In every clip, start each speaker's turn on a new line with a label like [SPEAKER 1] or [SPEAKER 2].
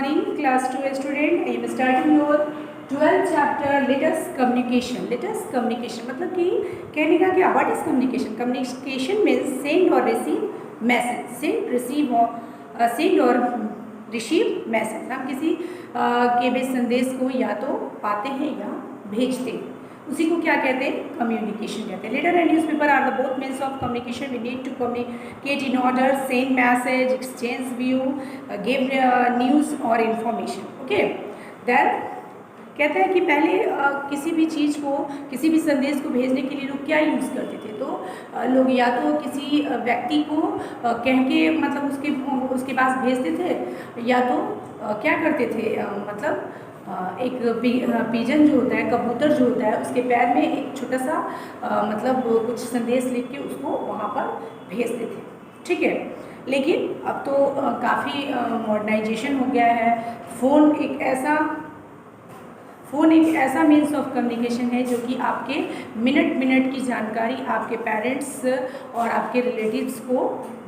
[SPEAKER 1] morning, class 2 student. I am starting your 12th chapter. Let us communication. Let us communication मतलब कि कहने का क्या? What is communication? Communication means send or receive message. Send or receive message. हम किसी के भी संदेश को या तो पाते हैं या भेजते हैं, उसी को क्या कहते हैं? कम्युनिकेशन कहते हैं. Letter and newspaper are the both means of communication. We need to communicate in order, send message, exchange view, give news और इन्फॉर्मेशन. ओके, देन कहते हैं कि पहले किसी भी चीज़ को, किसी भी संदेश को भेजने के लिए लोग क्या यूज़ करते थे? तो लोग या तो किसी व्यक्ति को कह के मतलब उसके पास भेजते थे, या तो क्या करते थे मतलब एक पिजन जो होता है, कबूतर जो होता है, उसके पैर में एक छोटा सा मतलब कुछ संदेश लिख के उसको वहाँ पर भेजते थे. ठीक है, लेकिन अब तो काफ़ी मॉडर्नाइजेशन हो गया है. फ़ोन एक ऐसा मीन्स ऑफ कम्युनिकेशन है जो कि आपके मिनट की जानकारी आपके पेरेंट्स और आपके रिलेटिव्स को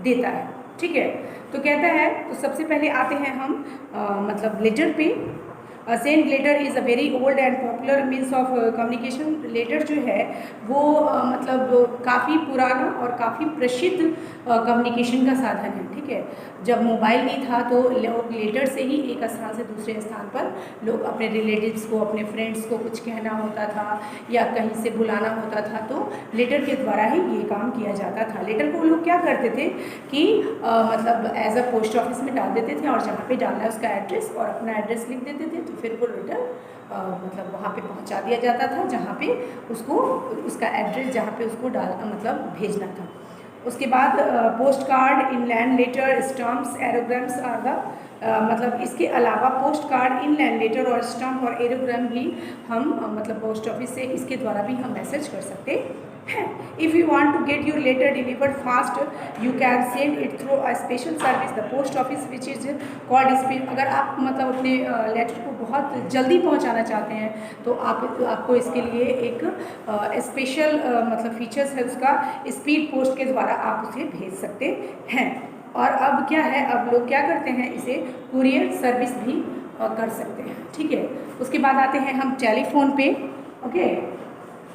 [SPEAKER 1] देता है. ठीक है, तो कहता है, तो सबसे पहले आते हैं हम मतलब लेटर पे. Send letter is a very old and popular means of communication. Letter जो है वो मतलब काफ़ी पुराना और काफ़ी प्रसिद्ध कम्युनिकेशन का साधन है. ठीक है, जब मोबाइल नहीं था तो लोग लेटर से ही एक स्थान से दूसरे स्थान पर लोग अपने रिलेटिव्स को, अपने फ्रेंड्स को कुछ कहना होता था या कहीं से बुलाना होता था, तो लेटर के द्वारा ही ये काम किया जाता था. लेटर को लोग क्या करते थे कि मतलब एज अ पोस्ट ऑफिस में डाल देते थे, और जहाँ पे डालना है उसका एड्रेस और अपना एड्रेस लिख देते थे, तो फिर वो लेटर मतलब वहाँ पे पहुँचा दिया जाता था जहाँ पे उसको, उसका एड्रेस जहाँ पे उसको मतलब भेजना था. उसके बाद post card, inland letter, stamps, aerograms are the मतलब इसके अलावा पोस्ट कार्ड, इनलैंड लेटर और स्टम्प और एरोग्राम भी हम मतलब पोस्ट ऑफिस से इसके द्वारा भी हम मैसेज कर सकते हैं. If you want to get your letter delivered fast, you can send it through a special service the post office which is called speed. अगर आप मतलब अपने लेटर को बहुत जल्दी पहुंचाना चाहते हैं तो आपको इसके लिए एक स्पेशल मतलब फीचर्स है उसका, स्पीड पोस्ट के द्वारा आप उसे भेज सकते हैं. और अब क्या है, अब लोग क्या करते हैं, इसे कुरियर सर्विस भी कर सकते हैं. ठीक है, उसके बाद आते हैं हम टेलीफोन पे. ओके,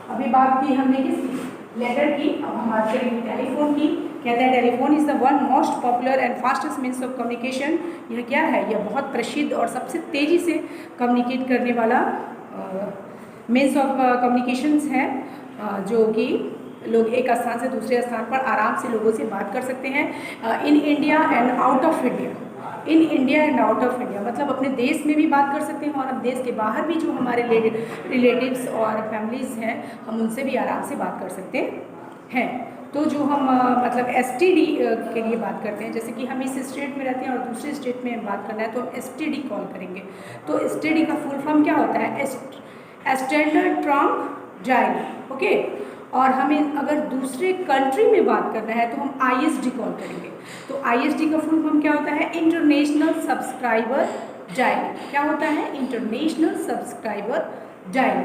[SPEAKER 1] अभी बात की हमने किसकी? लेटर की. अब हम बात करेंगे टेलीफोन की. कहते हैं telephone is the one most popular and fastest means of communication. यह क्या है? यह बहुत प्रसिद्ध और सबसे तेज़ी से कम्युनिकेट करने वाला मीन्स ऑफ कम्युनिकेशंस है, जो कि लोग एक स्थान से दूसरे स्थान पर आराम से लोगों से बात कर सकते हैं. In India and out of India. In India and out of India मतलब अपने देश में भी बात कर सकते हैं, और अब देश के बाहर भी जो हमारे रिलेटिव्स और फैमिलीज़ हैं, हम उनसे भी आराम से बात कर सकते हैं. तो जो हम मतलब STD के लिए बात करते हैं, जैसे कि हम इस स्टेट में रहते हैं और दूसरे स्टेट में बात करना है तो हम STD कॉल करेंगे. तो STD का फुल फॉर्म क्या होता है? Standard trunk dial. ओके, और हमें अगर दूसरे कंट्री में बात करना है तो हम ISD कॉल करेंगे. तो ISD का फुल फॉर्म क्या होता है? International subscriber dial. क्या होता है? International subscriber dial.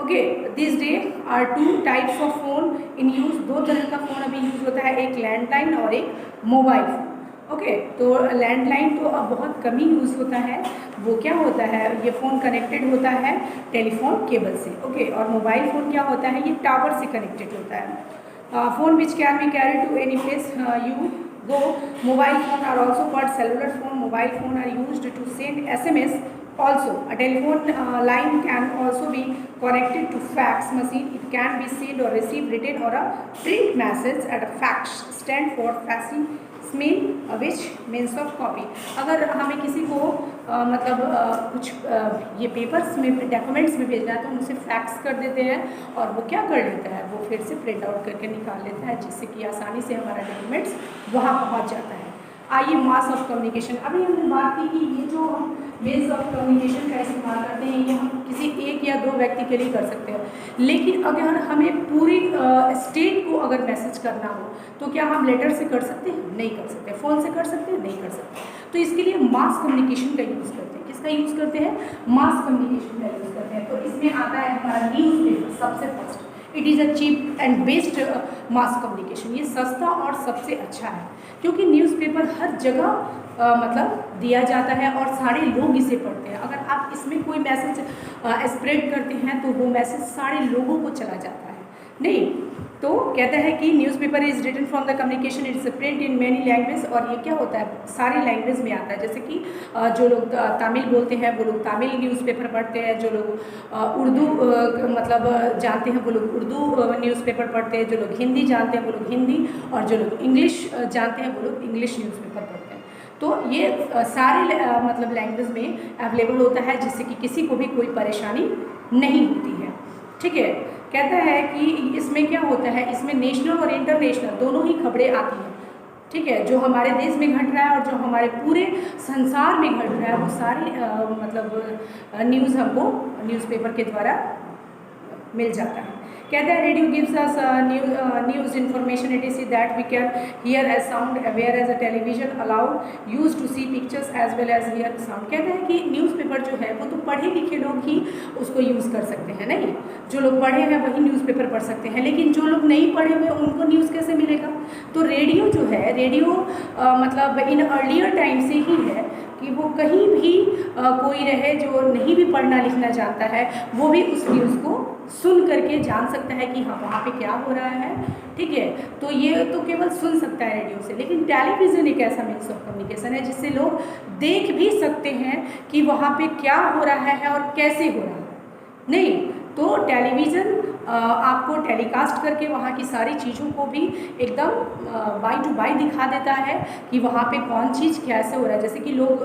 [SPEAKER 1] Okay, this day are 2 types of phone in use. 2 तरह का फ़ोन अभी यूज़ होता है, एक लैंडलाइन और एक मोबाइल फोन. ओके, तो लैंडलाइन तो अब बहुत कम ही यूज़ होता है. वो क्या होता है? ये फ़ोन कनेक्टेड होता है टेलीफोन केबल से. ओके, और मोबाइल फ़ोन क्या होता है? ये टावर से कनेक्टेड होता है. Phone which can be carry to any place you go. Mobile phone are also called cellular phone. Mobile phone are used to send SMS. Also, a telephone line can also be connected to fax machine. It can be sent or receive written or a print message at a fax stand for faxing mean which means of copy. अगर हमें किसी को मतलब कुछ ये papers में, documents में भेजना है तो हम उसे फैक्स कर देते हैं, और वो क्या कर लेता है? वो फिर से प्रिंट आउट करके निकाल लेता है, जिससे कि आसानी से हमारा डॉक्यूमेंट्स वहाँ पहुँच जाता है. आइए मास ऑफ कम्युनिकेशन. अभी हमने बात की कि ये जो हम मीन्स ऑफ कम्युनिकेशन का इस्तेमाल करते हैं, ये हम किसी एक या दो व्यक्ति के लिए कर सकते हैं. लेकिन अगर हमें पूरी स्टेट को अगर मैसेज करना हो तो क्या हम लेटर से कर सकते हैं? नहीं कर सकते. फ़ोन से कर सकते हैं? नहीं कर सकते. तो इसके लिए मास कम्युनिकेशन का यूज़ करते हैं. किसका यूज़ करते हैं? मास कम्युनिकेशन का यूज़ करते हैं. तो इसमें आता है हमारा न्यूज़पेपर. सबसे first it is a cheap and best mass communication. ये सस्ता और सबसे अच्छा है, क्योंकि न्यूज़पेपर हर जगह मतलब दिया जाता है और सारे लोग इसे पढ़ते हैं। अगर आप इसमें कोई मैसेज स्प्रेड करते हैं तो वो मैसेज सारे लोगों को चला जाता है। नहीं, तो कहता है कि newspaper is written from the communication, its print in many language. और ये क्या होता है, सारी लैंग्वेज में आता है। जैसे कि जो लोग तमिल बोलते हैं वो लोग तमिल न्यूज़पेपर पढ़ते हैं, जो लोग उर्दू मतलब जानते हैं वो लोग उर्दू न्यूज़पेपर पढ़ते हैं, जो लोग हिंदी जानते हैं वो लोग हिंदी, और जो लोग इंग्लिश जानते हैं वो लोग इंग्लिश न्यूज़पेपर पढ़ते हैं। तो ये सारे मतलब लैंग्वेज में अवेलेबल होता है, जिससे कि किसी को भी कोई परेशानी नहीं होती है। ठीक है, कहता है कि इसमें क्या होता है, इसमें नेशनल और इंटरनेशनल दोनों ही खबरें आती हैं। ठीक है, जो हमारे देश में घट रहा है और जो हमारे पूरे संसार में घट रहा है वो सारी मतलब न्यूज़ हमको न्यूज़पेपर के द्वारा मिल जाता है। कहता है radio gives us news information it is that we can hear as sound, whereas a television allow use to see pictures as well as hear sound. कहता है कि न्यूज़पेपर जो है वो तो पढ़े लिखे लोग ही उसको यूज़ कर सकते हैं। नहीं, जो लोग पढ़े हैं वही न्यूज़पेपर पढ़ सकते हैं, लेकिन जो लोग नहीं पढ़े हुए उनको न्यूज़ कैसे मिलेगा। तो रेडियो जो है, रेडियो मतलब इन अर्लियर टाइम से ही है कि वो कहीं भी कोई रहे जो नहीं भी पढ़ना लिखना जानता है वो भी उस न्यूज़ को सुन करके जान सकता है कि हाँ वहाँ पे क्या हो रहा है। ठीक है, तो ये तो केवल सुन सकता है रेडियो से, लेकिन टेलीविज़न एक ऐसा मीन्स ऑफ कम्युनिकेशन है जिससे लोग देख भी सकते हैं कि वहाँ पे क्या हो रहा है और कैसे हो रहा है। नहीं, तो टेलीविज़न आपको टेलीकास्ट करके वहाँ की सारी चीज़ों को भी एकदम बाई टू बाई दिखा देता है कि वहाँ पे कौन चीज़ कैसे हो रहा है। जैसे कि लोग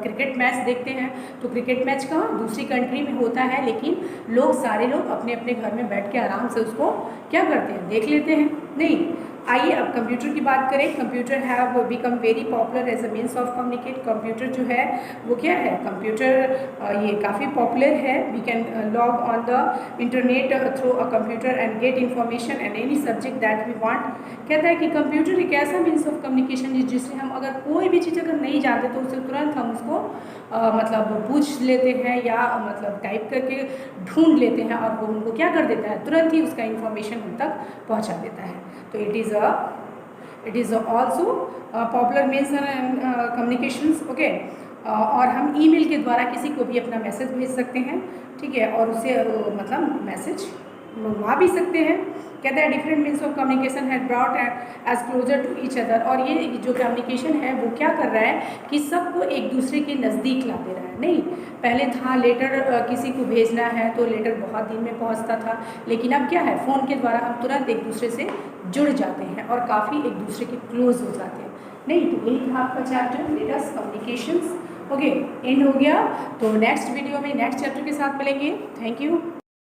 [SPEAKER 1] क्रिकेट मैच देखते हैं तो क्रिकेट मैच कहाँ दूसरी कंट्री में होता है, लेकिन सारे लोग अपने अपने घर में बैठ के आराम से उसको क्या करते हैं, देख लेते हैं। नहीं, आइए अब कंप्यूटर की बात करें। Computer have become very popular as a means of communicate. Computer जो है वो क्या है, कंप्यूटर ये काफ़ी पॉपुलर है। We can log on the internet through a computer and get information and any subject that we want. कहता है कि कंप्यूटर एक ऐसा मीन्स ऑफ कम्युनिकेशन है जिससे हम अगर कोई भी चीज़ अगर नहीं जानते तो उससे तुरंत हम उसको मतलब पूछ लेते हैं या मतलब टाइप करके ढूंढ लेते हैं और वो उनको क्या कर देता है, तुरंत ही उसका इन्फॉर्मेशन हम तक पहुंचा देता है। तो it is also popular means communications. Okay, और हम ईमेल के द्वारा किसी को भी अपना मैसेज भेज सकते हैं। ठीक है, और उसे मतलब मैसेज मंगवा भी सकते हैं। कहते हैं different means of communication had brought as closer to each other. और ये जो कम्युनिकेशन है वो क्या कर रहा है कि सबको एक दूसरे के नज़दीक ला दे रहा है। नहीं, पहले था लेटर किसी को भेजना है तो लेटर बहुत दिन में पहुंचता था, लेकिन अब क्या है, फ़ोन के द्वारा हम तुरंत एक दूसरे से जुड़ जाते हैं और काफ़ी एक दूसरे के क्लोज हो जाते हैं। नहीं, तो यही था आपका chapter letters communications. Okay, and हो गया। तो नेक्स्ट वीडियो में नेक्स्ट चैप्टर के साथ मिलेंगे। Thank you.